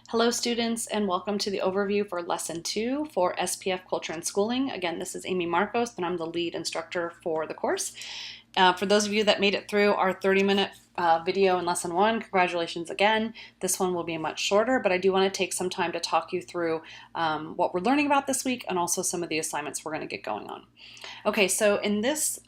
Hello students and welcome to the overview for Lesson 2 for SPF Culture and Schooling. Again, this is Amy Marcos and I'm the lead instructor for the course. For those of you that made it through our 30-minute video in Lesson 1, congratulations again. This one will be much shorter, but I do want to take some time to talk you through what we're learning about this week and also some of the assignments we're going to get going on. Okay, so in this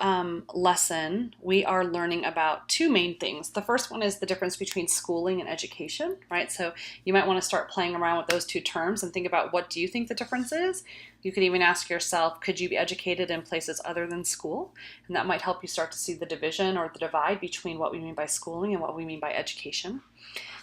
lesson, we are learning about two main things. The first one is the difference between schooling and education, right? So you might want to start playing around with those two terms and think about what do you think the difference is. You could even ask yourself, could you be educated in places other than school? And that might help you start to see the division or the divide between what we mean by schooling and what we mean by education.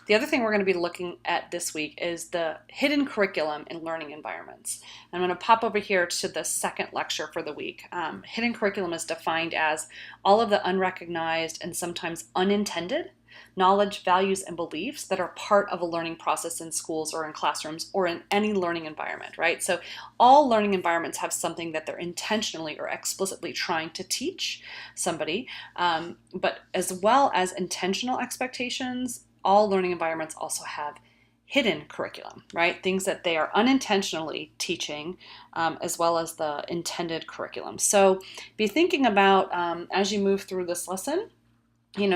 The other thing we're going to be looking at this week is the hidden curriculum in learning environments. I'm going to pop over here to the second lecture for the week. Hidden curriculum is defined as all of the unrecognized and sometimes unintended knowledge, values, and beliefs that are part of a learning process in schools or in classrooms or in any learning environment, right? So all learning environments have something that they're intentionally or explicitly trying to teach somebody, but as well as intentional expectations, all learning environments also have hidden curriculum, right? Things that they are unintentionally teaching, as well as the intended curriculum. So be thinking about, as you move through this lesson,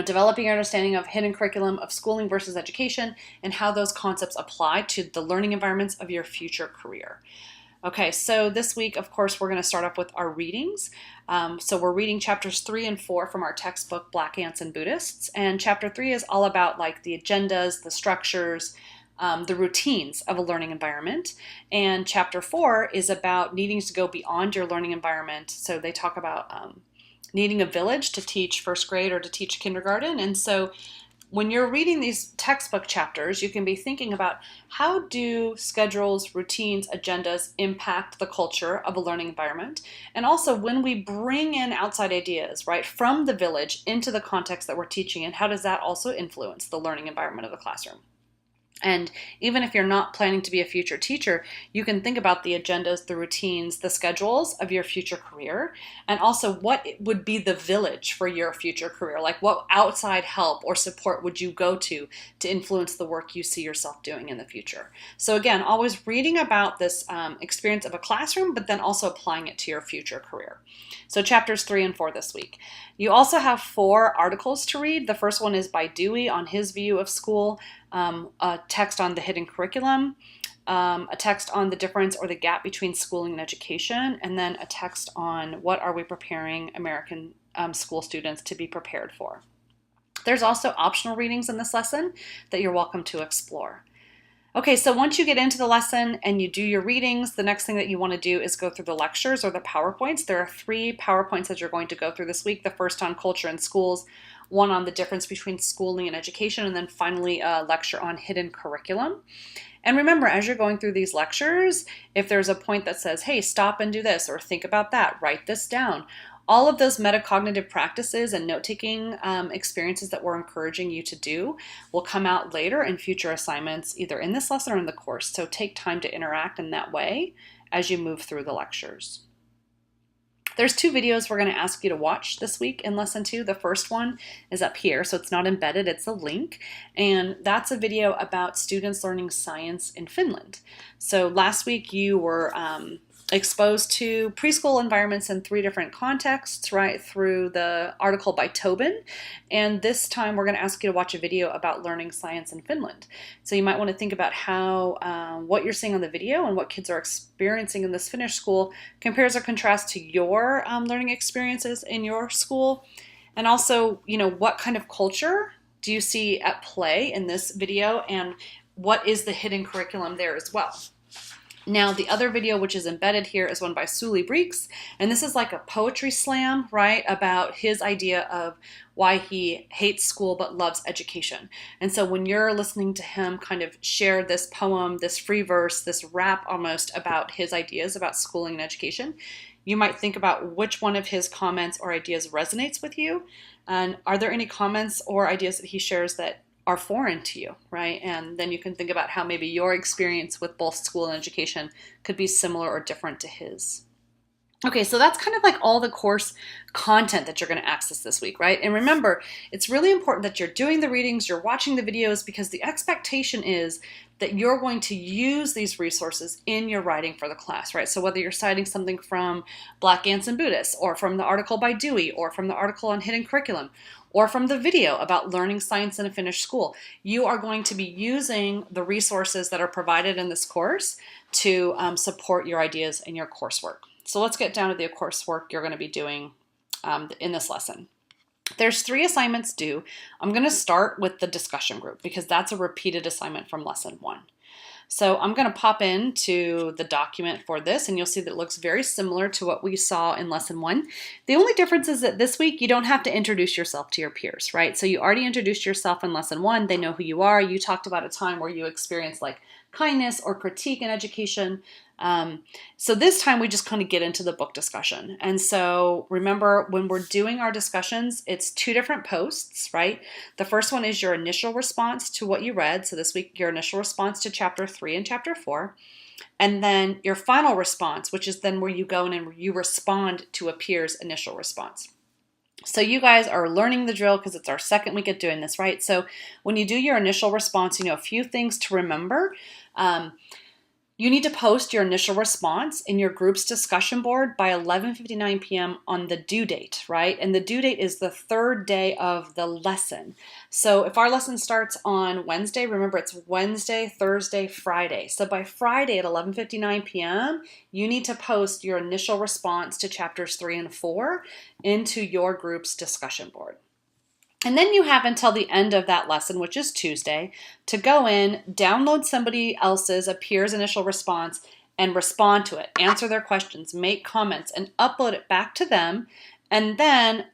developing your understanding of hidden curriculum of schooling versus education and how those concepts apply to the learning environments of your future career. Okay, so this week, of course, we're going to start off with our readings. So we're reading chapters 3 and 4 from our textbook, Black Ants and Buddhists. And chapter 3 is all about like the agendas, the structures, the routines of a learning environment. And chapter 4 is about needing to go beyond your learning environment. So they talk about needing a village to teach first grade or to teach kindergarten. And so when you're reading these textbook chapters, you can be thinking about how do schedules, routines, agendas impact the culture of a learning environment? And also when we bring in outside ideas, right, from the village into the context that we're teaching in, how does that also influence the learning environment of the classroom? And even if you're not planning to be a future teacher, you can think about the agendas, the routines, the schedules of your future career, and also what would be the village for your future career. Like what outside help or support would you go to influence the work you see yourself doing in the future? So again, always reading about this experience of a classroom, but then also applying it to your future career. So chapters 3 and 4 this week. You also have 4 articles to read. The first one is by Dewey on his view of school, a text on the hidden curriculum, a text on the difference or the gap between schooling and education, and then a text on what are we preparing American school students to be prepared for. There's also optional readings in this lesson that you're welcome to explore. Okay, so once you get into the lesson and you do your readings, the next thing that you want to do is go through the lectures or the PowerPoints. There are 3 PowerPoints that you're going to go through this week. The first on culture and schools, one on the difference between schooling and education, and then finally a lecture on hidden curriculum. And remember, as you're going through these lectures, if there's a point that says, hey, stop and do this, or think about that, write this down. All of those metacognitive practices and note-taking experiences that we're encouraging you to do will come out later in future assignments, either in this lesson or in the course. So take time to interact in that way as you move through the lectures. There's 2 videos we're going to ask you to watch this week in Lesson 2. The first one is up here, so it's not embedded, it's a link. And that's a video about students learning science in Finland. So last week you were exposed to preschool environments in 3 different contexts, right, through the article by Tobin. And this time we're going to ask you to watch a video about learning science in Finland. So you might want to think about how what you're seeing on the video and what kids are experiencing in this Finnish school compares or contrasts to your learning experiences in your school. And also, what kind of culture do you see at play in this video, and what is the hidden curriculum there as well? Now, the other video, which is embedded here, is one by Sully Breeks, and this is like a poetry slam, right, about his idea of why he hates school but loves education. And so when you're listening to him kind of share this poem, this free verse, this rap almost about his ideas about schooling and education, you might think about which one of his comments or ideas resonates with you, and are there any comments or ideas that he shares that are foreign to you, right? And then you can think about how maybe your experience with both school and education could be similar or different to his. Okay, so that's kind of like all the course content that you're going to access this week, right? And remember, it's really important that you're doing the readings, you're watching the videos, because the expectation is that you're going to use these resources in your writing for the class, right? So whether you're citing something from Black Ants and Buddhists, or from the article by Dewey, or from the article on hidden curriculum, or from the video about learning science in a finished school, you are going to be using the resources that are provided in this course to support your ideas in your coursework. So let's get down to the coursework you're going to be doing in this lesson. There's 3 assignments due. I'm going to start with the discussion group because that's a repeated assignment from lesson 1. So I'm going to pop into the document for this, and you'll see that it looks very similar to what we saw in lesson 1. The only difference is that this week you don't have to introduce yourself to your peers, right? So you already introduced yourself in lesson 1. They know who you are. You talked about a time where you experienced like kindness or critique in education. So this time we just kind of get into the book discussion. And so remember, when we're doing our discussions, it's 2 different posts, right? The first one is your initial response to what you read. So this week, your initial response to chapter 3 and chapter 4. And then your final response, which is then where you go in and you respond to a peer's initial response. So you guys are learning the drill because it's our second week at doing this, right? So when you do your initial response, a few things to remember. You need to post your initial response in your group's discussion board by 11:59 p.m. on the due date, right? And the due date is the 3rd day of the lesson. So if our lesson starts on Wednesday, remember it's Wednesday, Thursday, Friday. So by Friday at 11:59 p.m., you need to post your initial response to chapters 3 and 4 into your group's discussion board. And then you have until the end of that lesson, which is Tuesday, to go in, download somebody else's, a peer's initial response, and respond to it. Answer their questions, make comments, and upload it back to them. And then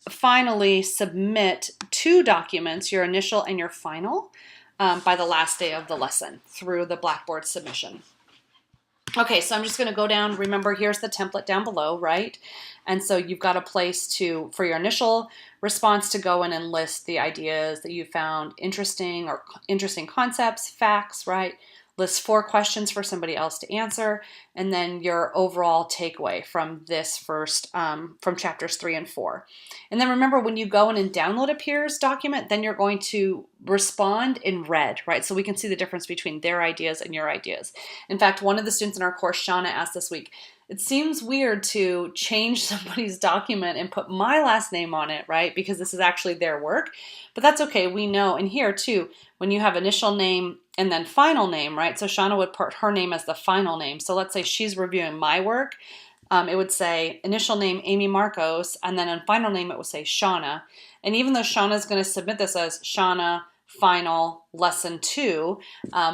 finally submit 2 documents, your initial and your final, by the last day of the lesson through the Blackboard submission. Okay, so I'm just going to go down. Remember, here's the template down below, right? And so you've got a place for your initial response to go in and list the ideas that you found interesting or interesting concepts, facts, right? List 4 questions for somebody else to answer, and then your overall takeaway from this first, from chapters 3 and 4. And then remember, when you go in and download a peer's document, then you're going to respond in red, right? So we can see the difference between their ideas and your ideas. In fact, one of the students in our course, Shauna, asked this week, it seems weird to change somebody's document and put my last name on it, right? Because this is actually their work, but that's okay. We know, and here too, when you have initial name and then final name, right? So Shauna would put her name as the final name. So let's say she's reviewing my work. It would say initial name Amy Marcos, and then in final name it would say Shauna. And even though Shauna is going to submit this as Shauna final lesson 2,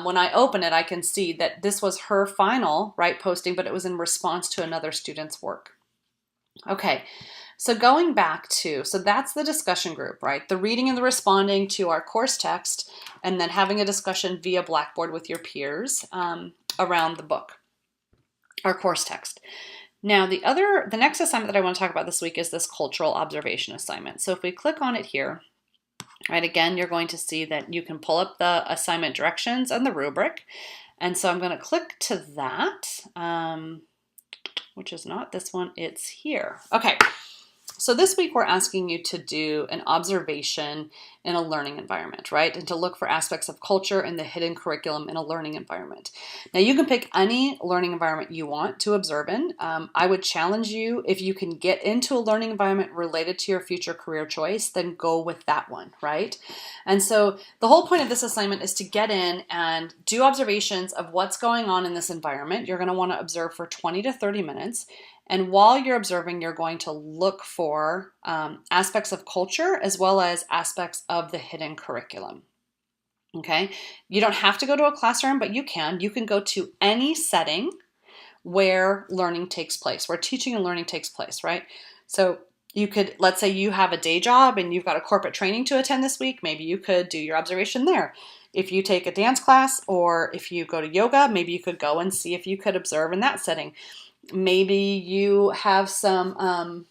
when I open it, I can see that this was her final, right, posting, but it was in response to another student's work. Okay, so going back to, so that's the discussion group, right? The reading and the responding to our course text, and then having a discussion via Blackboard with your peers around the book, our course text. Now, the next assignment that I want to talk about this week is this cultural observation assignment. So if we click on it here, right, again, you're going to see that you can pull up the assignment directions and the rubric. And so I'm going to click to that, which is not this one, it's here. Okay. So this week we're asking you to do an observation in a learning environment, right? And to look for aspects of culture and the hidden curriculum in a learning environment. Now you can pick any learning environment you want to observe in. I would challenge you, if you can get into a learning environment related to your future career choice, then go with that one, right? And so the whole point of this assignment is to get in and do observations of what's going on in this environment. You're going to want to observe for 20 to 30 minutes. And while you're observing, you're going to look for aspects of culture as well as aspects of the hidden curriculum. Okay, you don't have to go to a classroom, but you can. You can go to any setting where learning takes place, where teaching and learning takes place, right? So you could, let's say you have a day job and you've got a corporate training to attend this week. Maybe you could do your observation there. If you take a dance class or if you go to yoga, maybe you could go and see if you could observe in that setting. Maybe you have some,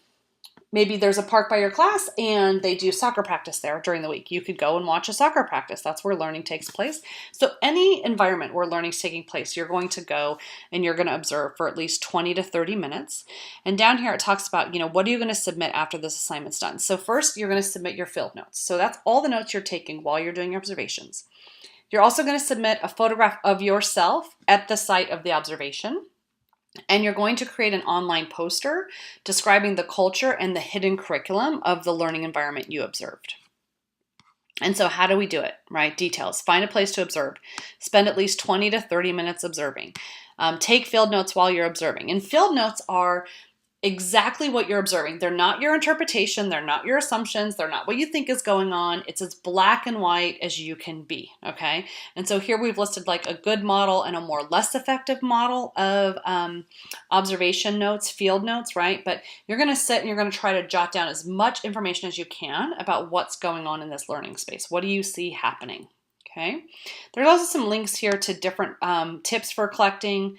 Maybe there's a park by your class and they do soccer practice there during the week. You could go and watch a soccer practice. That's where learning takes place. So any environment where learning is taking place, you're going to go and you're going to observe for at least 20 to 30 minutes. And down here it talks about, what are you going to submit after this assignment's done? So first you're going to submit your field notes. So that's all the notes you're taking while you're doing your observations. You're also going to submit a photograph of yourself at the site of the observation. And you're going to create an online poster describing the culture and the hidden curriculum of the learning environment you observed. And so how do we do it, right? Details. Find a place to observe. Spend at least 20 to 30 minutes observing. Take field notes while you're observing. And field notes are exactly what you're observing. They're not your interpretation. They're not your assumptions. They're not what you think is going on. It's as black and white as you can be, okay? And so here we've listed like a good model and a more less effective model of observation notes, field notes, right? But you're going to sit and you're going to try to jot down as much information as you can about what's going on in this learning space. What do you see happening? Okay. There's also some links here to different tips for collecting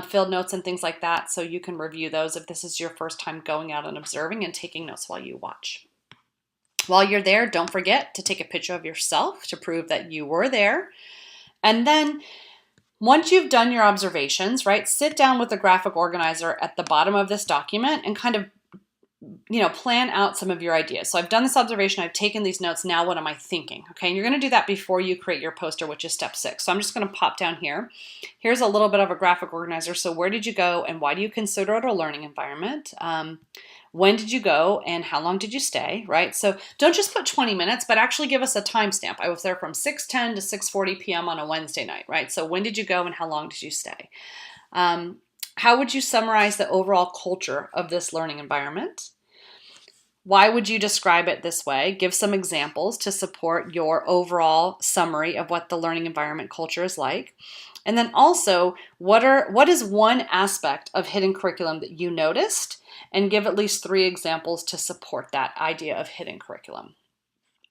field notes and things like that, so you can review those if this is your first time going out and observing and taking notes while you watch. While you're there, don't forget to take a picture of yourself to prove that you were there. And then once you've done your observations, right, sit down with the graphic organizer at the bottom of this document and kind of plan out some of your ideas. So I've done this observation, I've taken these notes, now what am I thinking? Okay, and you're going to do that before you create your poster, which is step 6. So I'm just going to pop down here. Here's a little bit of a graphic organizer. So where did you go and why do you consider it a learning environment? When did you go and how long did you stay, right? So don't just put 20 minutes, but actually give us a timestamp. I was there from 6:10 to 6:40 p.m. on a Wednesday night, right? So when did you go and how long did you stay? How would you summarize the overall culture of this learning environment? Why would you describe it this way? Give some examples to support your overall summary of what the learning environment culture is like. And then also, what is one aspect of hidden curriculum that you noticed? And give at least 3 examples to support that idea of hidden curriculum.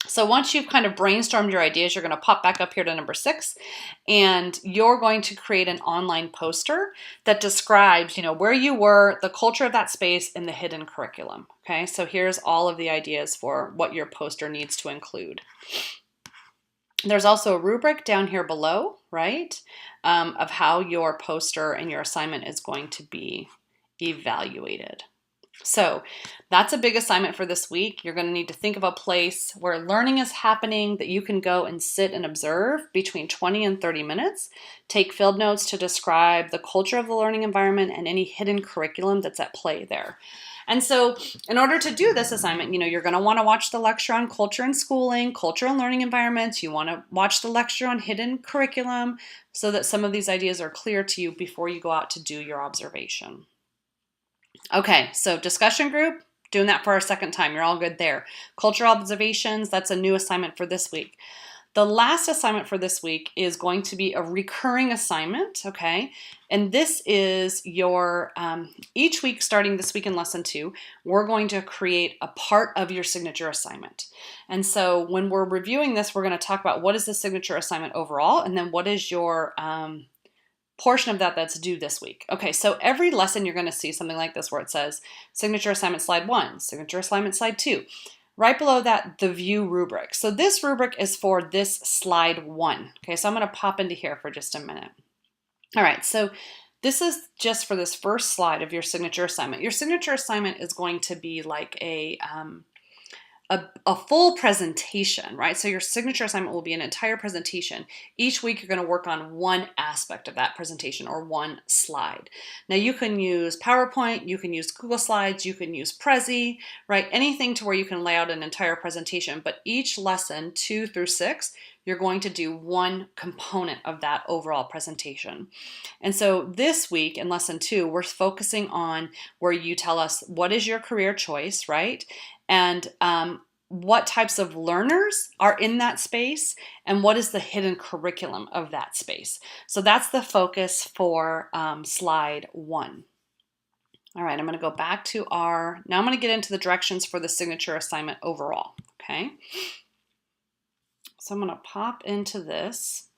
So once you've kind of brainstormed your ideas, you're going to pop back up here to number 6, and you're going to create an online poster that describes, where you were, the culture of that space, and the hidden curriculum. Okay, so here's all of the ideas for what your poster needs to include. There's also a rubric down here below, right, of how your poster and your assignment is going to be evaluated. So that's a big assignment for this week. You're going to need to think of a place where learning is happening that you can go and sit and observe between 20 and 30 minutes. Take field notes to describe the culture of the learning environment and any hidden curriculum that's at play there. And so in order to do this assignment, you're going to want to watch the lecture on culture and schooling, culture and learning environments. You want to watch the lecture on hidden curriculum so that some of these ideas are clear to you before you go out to do your observation. Okay, so discussion group, doing that for our second time. You're all good there. Cultural observations, that's a new assignment for this week. The last assignment for this week is going to be a recurring assignment, okay? And this is your, each week starting this week in lesson 2, we're going to create a part of your signature assignment. And so when we're reviewing this, we're going to talk about what is the signature assignment overall, and then what is your portion of that that's due this week. Okay, so every lesson you're going to see something like this where it says signature assignment slide 1, signature assignment slide 2. Right below that, the view rubric. So this rubric is for this slide 1. Okay, so I'm going to pop into here for just a minute. All right, so this is just for this first slide of your signature assignment. Your signature assignment is going to be like a full presentation, right? So your signature assignment will be an entire presentation. Each week you're going to work on one aspect of that presentation or one slide. Now you can use PowerPoint, you can use Google Slides, you can use Prezi, right? Anything to where you can lay out an entire presentation, but each lesson 2 through 6, you're going to do one component of that overall presentation. And so this week in lesson 2, we're focusing on where you tell us what is your career choice, right? And what types of learners are in that space and what is the hidden curriculum of that space. So that's the focus for slide 1. All right, I'm going to go back to now I'm going to get into the directions for the signature assignment overall, okay? So I'm going to pop into this.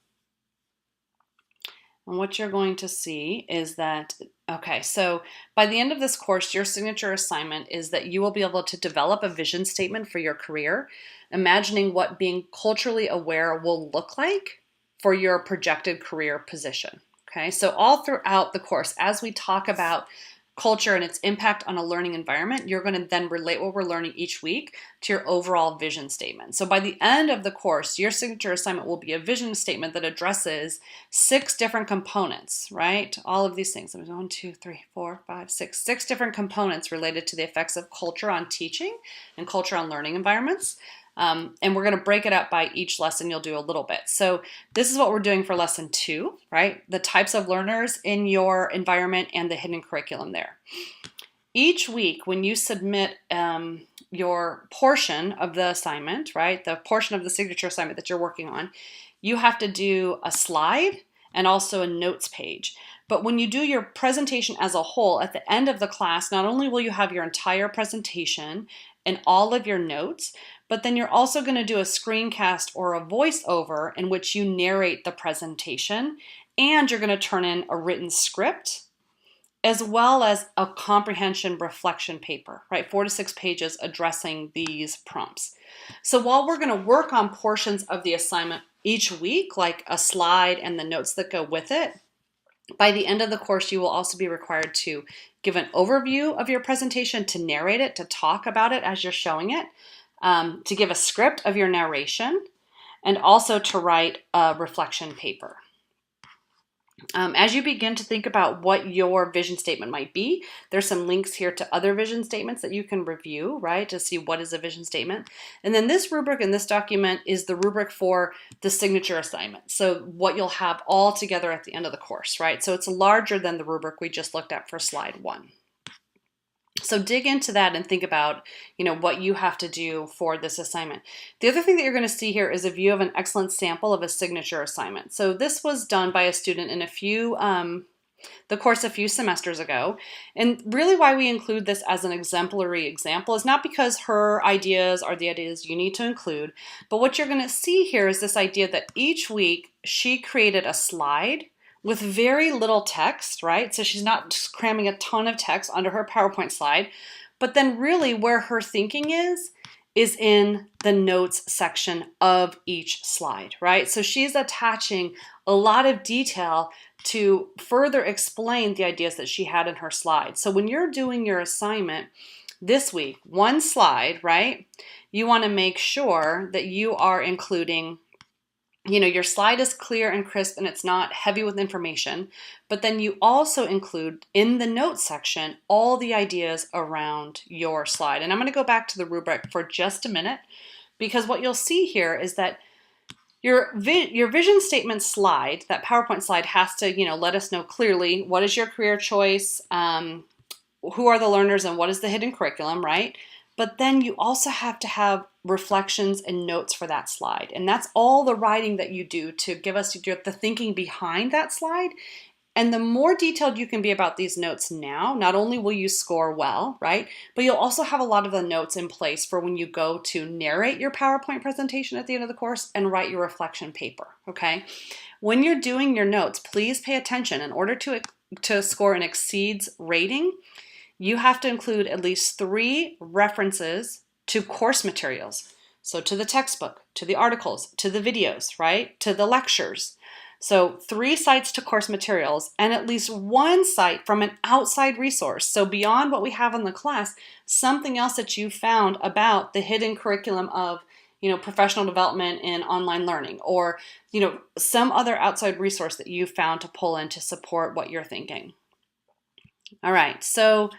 And what you're going to see is that, okay, so by the end of this course, your signature assignment is that you will be able to develop a vision statement for your career, imagining what being culturally aware will look like for your projected career position. Okay, so all throughout the course, as we talk about culture and its impact on a learning environment, you're going to then relate what we're learning each week to your overall vision statement. So by the end of the course, your signature assignment will be a vision statement that addresses 6 different components, right? All of these things. There's 1, 2, 3, 4, 5, 6 different components related to the effects of culture on teaching and culture on learning environments. And we're going to break it up by each lesson. You'll do a little bit. So this is what we're doing for lesson 2, right? The types of learners in your environment and the hidden curriculum there. Each week when you submit your portion of the assignment, right? The portion of the signature assignment that you're working on, you have to do a slide and also a notes page. But when you do your presentation as a whole, at the end of the class, not only will you have your entire presentation and all of your notes, but then you're also going to do a screencast or a voiceover in which you narrate the presentation, and you're going to turn in a written script as well as a comprehension reflection paper, right? 4 to 6 pages addressing these prompts. So while we're going to work on portions of the assignment each week, like a slide and the notes that go with it, by the end of the course, you will also be required to give an overview of your presentation, to narrate it, to talk about it as you're showing it, to give a script of your narration, and also to write a reflection paper. As you begin to think about what your vision statement might be, there's some links here to other vision statements that you can review, right, to see what is a vision statement. And then this rubric in this document is the rubric for the signature assignment. So what you'll have all together at the end of the course, right? So it's larger than the rubric we just looked at for slide 1. So dig into that and think about, what you have to do for this assignment. The other thing that you're going to see here is a view of an excellent sample of a signature assignment. So this was done by a student in the course a few semesters ago. And really why we include this as an exemplary example is not because her ideas are the ideas you need to include, but what you're going to see here is this idea that each week she created a slide with very little text, right? So she's not just cramming a ton of text onto her PowerPoint slide, but then really where her thinking is in the notes section of each slide, right? So she's attaching a lot of detail to further explain the ideas that she had in her slide. So when you're doing your assignment this week, one slide, right? You want to make sure that you are including your slide is clear and crisp and it's not heavy with information, but then you also include in the notes section all the ideas around your slide. And I'm going to go back to the rubric for just a minute, because what you'll see here is that your vision statement slide, that PowerPoint slide, has to let us know clearly what is your career choice, who are the learners, and what is the hidden curriculum, right? But then you also have to have reflections and notes for that slide. And that's all the writing that you do to give us the thinking behind that slide. And the more detailed you can be about these notes now, not only will you score well, right? But you'll also have a lot of the notes in place for when you go to narrate your PowerPoint presentation at the end of the course and write your reflection paper, okay? When you're doing your notes, please pay attention. In order to score an exceeds rating, you have to include at least 3 references to course materials. So to the textbook, to the articles, to the videos, right? To the lectures. So 3 sites to course materials and at least 1 site from an outside resource. So beyond what we have in the class, something else that you found about the hidden curriculum of professional development in online learning, or some other outside resource that you found to pull in to support what you're thinking. All right, so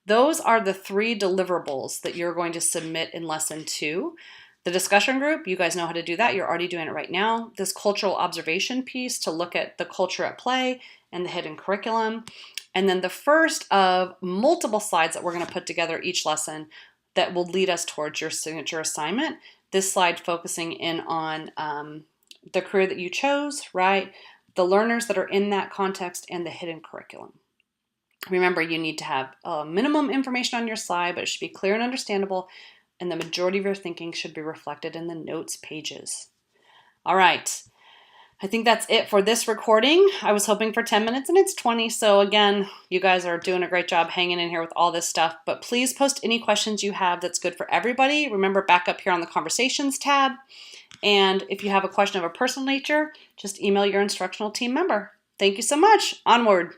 those are the 3 deliverables that you're going to submit in lesson 2. The discussion group, you guys know how to do that. You're already doing it right now. This cultural observation piece to look at the culture at play and the hidden curriculum. And then the first of multiple slides that we're going to put together each lesson that will lead us towards your signature assignment. This slide focusing in on the career that you chose, right? The learners that are in that context and the hidden curriculum. Remember, you need to have minimum information on your slide, but it should be clear and understandable, and the majority of your thinking should be reflected in the notes pages. All right. I think that's it for this recording. I was hoping for 10 minutes and it's 20. So again, you guys are doing a great job hanging in here with all this stuff. But please post any questions you have that's good for everybody. Remember, back up here on the Conversations tab. And if you have a question of a personal nature, just email your instructional team member. Thank you so much. Onward.